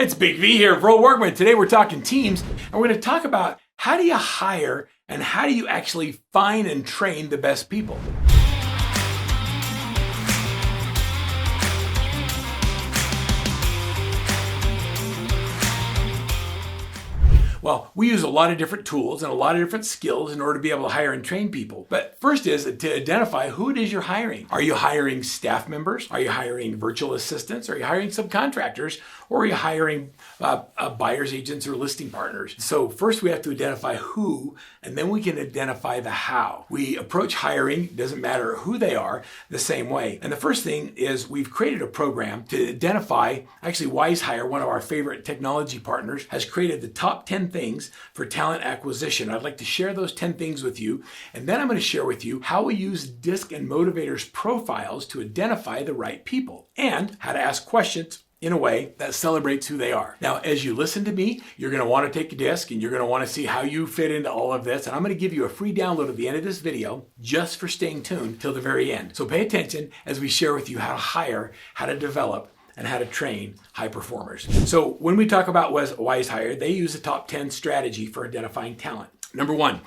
It's Big V here, Verl Workman. Today we're talking teams, and we're going to talk about how do you hire and how do you actually find and train the best people. Well, we use a lot of different tools and a lot of different skills in order to be able to hire and train people. But first is to identify who it is you're hiring. Are you hiring staff members? Are you hiring virtual assistants? Are you hiring subcontractors? Or are you hiring buyer's agents or listing partners? So first we have to identify who, and then we can identify the how. We approach hiring, doesn't matter who they are, the same way. And the first thing is we've created a program to identify, actually WiseHire, one of our favorite technology partners, has created the top 10 things for talent acquisition. I'd like to share those 10 things with you, and then I'm going to share with you how we use DISC and Motivators profiles to identify the right people, and how to ask questions in a way that celebrates who they are. Now, as you listen to me, you're going to want to take a DISC and you're going to want to see how you fit into all of this. And I'm going to give you a free download at the end of this video just for staying tuned till the very end. So pay attention as we share with you how to hire, how to develop, and how to train high performers. So when we talk about WiseHire, they use the top 10 strategy for identifying talent. Number one,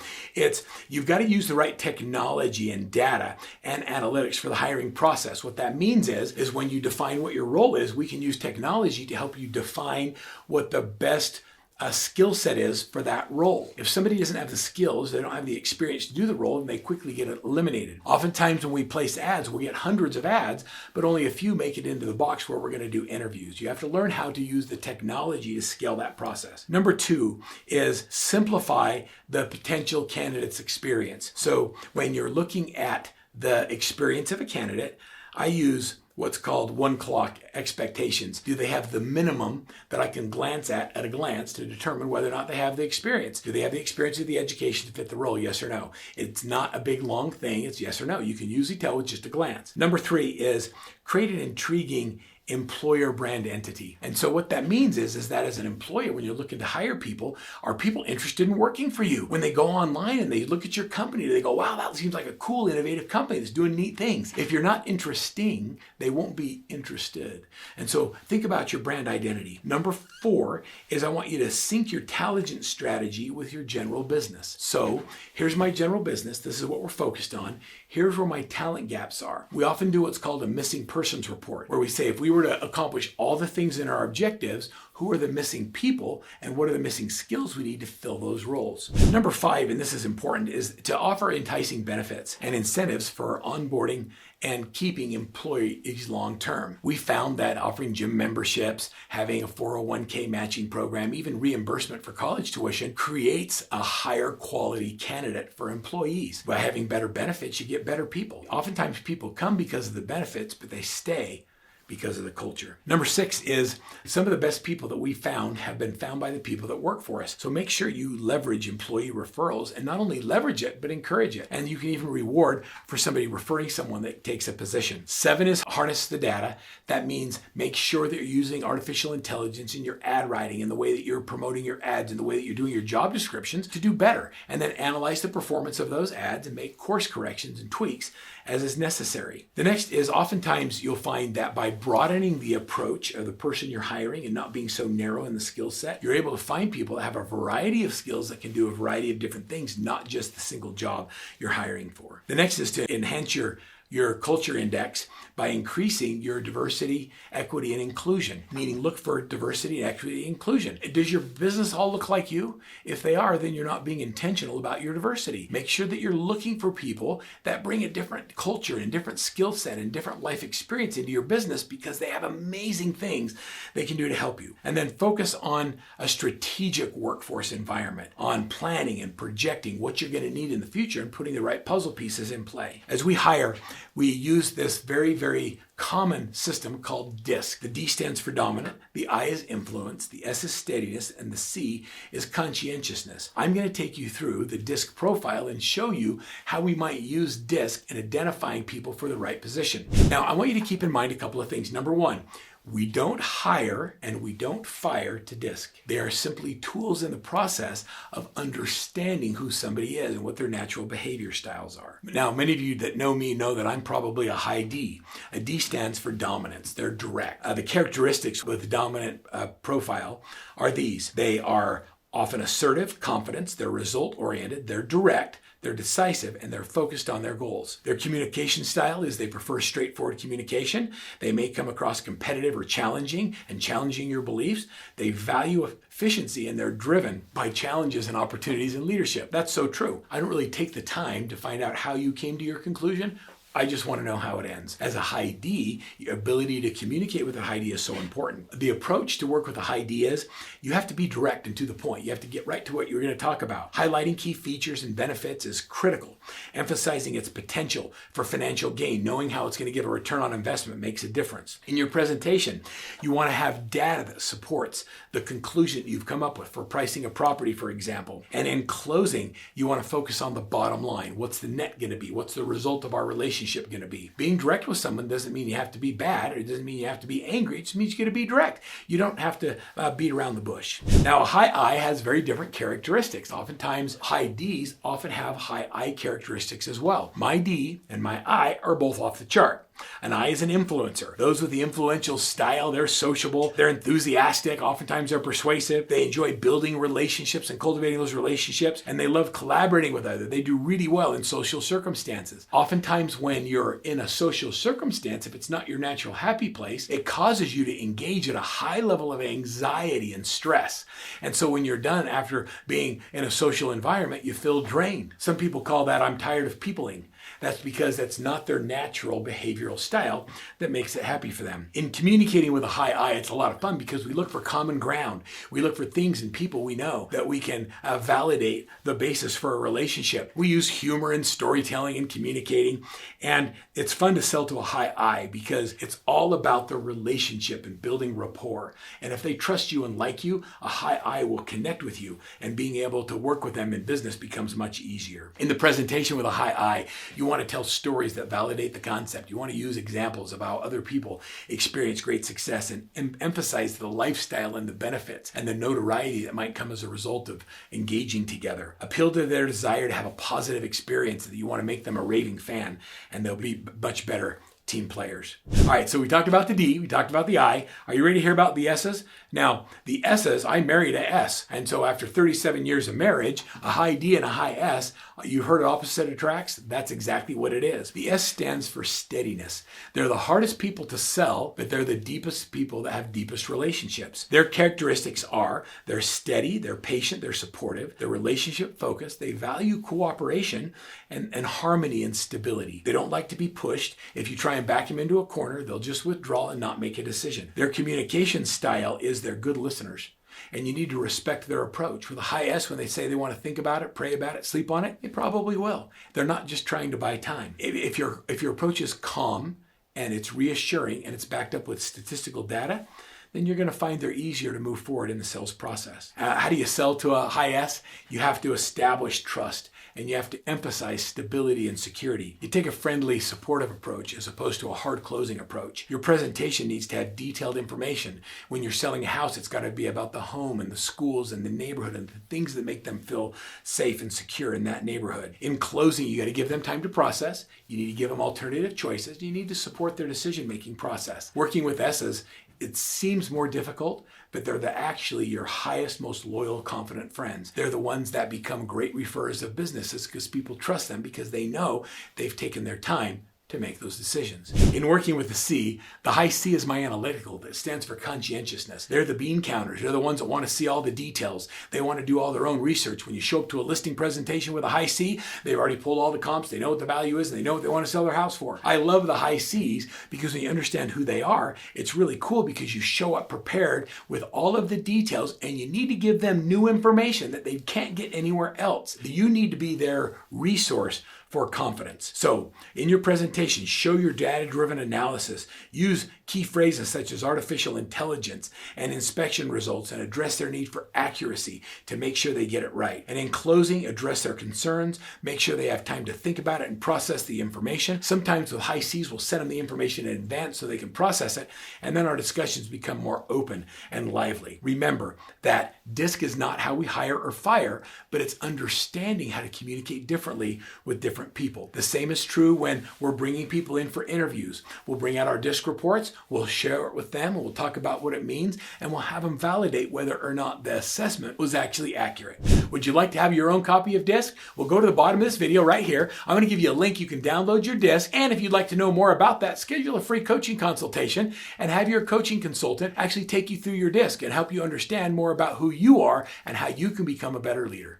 you've got to use the right technology and data and analytics for the hiring process. What that means is when you define what your role is, we can use technology to help you define what the best skill set is for that role. If somebody doesn't have the skills, they don't have the experience to do the role, and they quickly get eliminated. Oftentimes when we place ads, we get hundreds of ads, but only a few make it into the box where we're going to do interviews. You have to learn how to use the technology to scale that process. Number two is simplify the potential candidate's experience. So when you're looking at the experience of a candidate, I use what's called one clock expectations. Do they have the minimum that I can glance at a glance to determine whether or not they have the experience? Do they have the experience or the education to fit the role? Yes or no? It's not a big long thing. It's yes or no. You can usually tell with just a glance. Number three is create an intriguing employer brand entity. And so what that means is that as an employer, when you're looking to hire people, are people interested in working for you? When they go online and they look at your company, they go, wow, that seems like a cool, innovative company that's doing neat things. If you're not interesting, they won't be interested. And so think about your brand identity. Number four is I want you to sync your talent strategy with your general business. So here's my general business. This is what we're focused on. Here's where my talent gaps are. We often do what's called a missing persons report, where we say if we were to accomplish all the things in our objectives, who are the missing people and what are the missing skills we need to fill those roles? Number five, and this is important, is to offer enticing benefits and incentives for onboarding and keeping employees long term. We found that offering gym memberships, having a 401k matching program, even reimbursement for college tuition creates a higher quality candidate for employees. By having better benefits, you get better people. Oftentimes people come because of the benefits, but they stay because of the culture. Number six is some of the best people that we found have been found by the people that work for us. So make sure you leverage employee referrals, and not only leverage it, but encourage it. And you can even reward for somebody referring someone that takes a position. Seven is harness the data. That means make sure that you're using artificial intelligence in your ad writing and the way that you're promoting your ads and the way that you're doing your job descriptions to do better. And then analyze the performance of those ads and make course corrections and tweaks as is necessary. The next is oftentimes you'll find that by broadening the approach of the person you're hiring and not being so narrow in the skill set, you're able to find people that have a variety of skills that can do a variety of different things, not just the single job you're hiring for. The next is to enhance your culture index by increasing your diversity, equity, and inclusion, meaning look for diversity, equity, and inclusion. Does your business all look like you? If they are, then you're not being intentional about your diversity. Make sure that you're looking for people that bring a different culture and different skill set and different life experience into your business because they have amazing things they can do to help you. And then focus on a strategic workforce environment, on planning and projecting what you're going to need in the future and putting the right puzzle pieces in play. As we hire, we use this very, very common system called DISC. The D stands for dominant, the I is influence, the S is steadiness, and the C is conscientiousness. I'm going to take you through the DISC profile and show you how we might use DISC in identifying people for the right position. Now, I want you to keep in mind a couple of things. Number one, We don't hire and we don't fire to disc. They are simply tools in the process of understanding who somebody is and what their natural behavior styles are. Now, many of you that know me know that I'm probably a high D. A D stands for dominance. They're direct. The characteristics with the dominant profile are these. They are often assertive, confident, they're result-oriented, they're direct, they're decisive, and they're focused on their goals. Their communication style is they prefer straightforward communication. They may come across competitive or challenging your beliefs. They value efficiency and they're driven by challenges and opportunities in leadership. That's so true. I don't really take the time to find out how you came to your conclusion. I just want to know how it ends. As a high D, your ability to communicate with a high D is so important. The approach to work with a high D is you have to be direct and to the point. You have to get right to what you're going to talk about. Highlighting key features and benefits is critical. Emphasizing its potential for financial gain, knowing how it's going to give a return on investment makes a difference. In your presentation, you want to have data that supports the conclusion you've come up with for pricing a property, for example. And in closing, you want to focus on the bottom line. What's the net going to be? What's the result of our relationship going to be? Being direct with someone doesn't mean you have to be bad, or it doesn't mean you have to be angry. It just means you got to be direct. You don't have to beat around the bush. Now, a high I has very different characteristics. Oftentimes, high Ds often have high I characteristics as well. My D and my I are both off the chart. An I is an influencer. Those with the influential style, they're sociable, they're enthusiastic, oftentimes they're persuasive, they enjoy building relationships and cultivating those relationships, and they love collaborating with others. They do really well in social circumstances. Oftentimes when you're in a social circumstance, if it's not your natural happy place, it causes you to engage at a high level of anxiety and stress. And so when you're done after being in a social environment, you feel drained. Some people call that I'm tired of peopling. That's because that's not their natural behavioral style that makes it happy for them. In communicating with a high I, it's a lot of fun because we look for common ground. We look for things and people we know that we can validate the basis for a relationship. We use humor and storytelling and communicating, and it's fun to sell to a high I because it's all about the relationship and building rapport. And if they trust you and like you, a high I will connect with you, and being able to work with them in business becomes much easier. In the presentation with a high I, you want to tell stories that validate the concept. You want to use examples of how other people experience great success and emphasize the lifestyle and the benefits and the notoriety that might come as a result of engaging together. Appeal to their desire to have a positive experience, that you want to make them a raving fan, and they'll be much better team players. All right, so we talked about the D, we talked about the I. Are you ready to hear about the S's? Now, the S's, I married a S. And so after 37 years of marriage, a high D and a high S, you heard opposite attracts? That's exactly what it is. The S stands for steadiness. They're the hardest people to sell, but they're the deepest people that have deepest relationships. Their characteristics are they're steady, they're patient, they're supportive, they're relationship focused, they value cooperation and harmony and stability. They don't like to be pushed. If you try and back them into a corner, they'll just withdraw and not make a decision. Their communication style is they're good listeners, and you need to respect their approach. With a high S, when they say they want to think about it, pray about it, sleep on it, they probably will. They're not just trying to buy time. If your approach is calm and it's reassuring and it's backed up with statistical data, then you're going to find they're easier to move forward in the sales process. How do you sell to a high S? You have to establish trust, and you have to emphasize stability and security. You take a friendly, supportive approach as opposed to a hard closing approach. Your presentation needs to have detailed information. When you're selling a house, it's got to be about the home and the schools and the neighborhood and the things that make them feel safe and secure in that neighborhood. In closing, you got to give them time to process. You need to give them alternative choices. You need to support their decision-making process. Working with S's, it seems more difficult, but they're actually your highest, most loyal, confident friends. They're the ones that become great referrers of businesses because people trust them because they know they've taken their time to make those decisions. In working with the C, the high C is my analytical. That stands for conscientiousness. They're the bean counters. They're the ones that want to see all the details. They want to do all their own research. When you show up to a listing presentation with a high C, they've already pulled all the comps. They know what the value is, and they know what they want to sell their house for. I love the high Cs because when you understand who they are, it's really cool because you show up prepared with all of the details, and you need to give them new information that they can't get anywhere else. You need to be their resource for confidence. So in your presentation, show your data-driven analysis. Use key phrases such as artificial intelligence and inspection results and address their need for accuracy to make sure they get it right. And in closing, address their concerns, make sure they have time to think about it and process the information. Sometimes with high C's, we'll send them the information in advance so they can process it, and then our discussions become more open and lively. Remember that DISC is not how we hire or fire, but it's understanding how to communicate differently with different people. The same is true when we're bringing people in for interviews. We'll bring out our DISC reports, we'll share it with them, and we'll talk about what it means, and we'll have them validate whether or not the assessment was actually accurate. Would you like to have your own copy of DISC? Well, go to the bottom of this video right here. I'm going to give you a link. You can download your DISC, and if you'd like to know more about that, schedule a free coaching consultation and have your coaching consultant actually take you through your DISC and help you understand more about who you are and how you can become a better leader.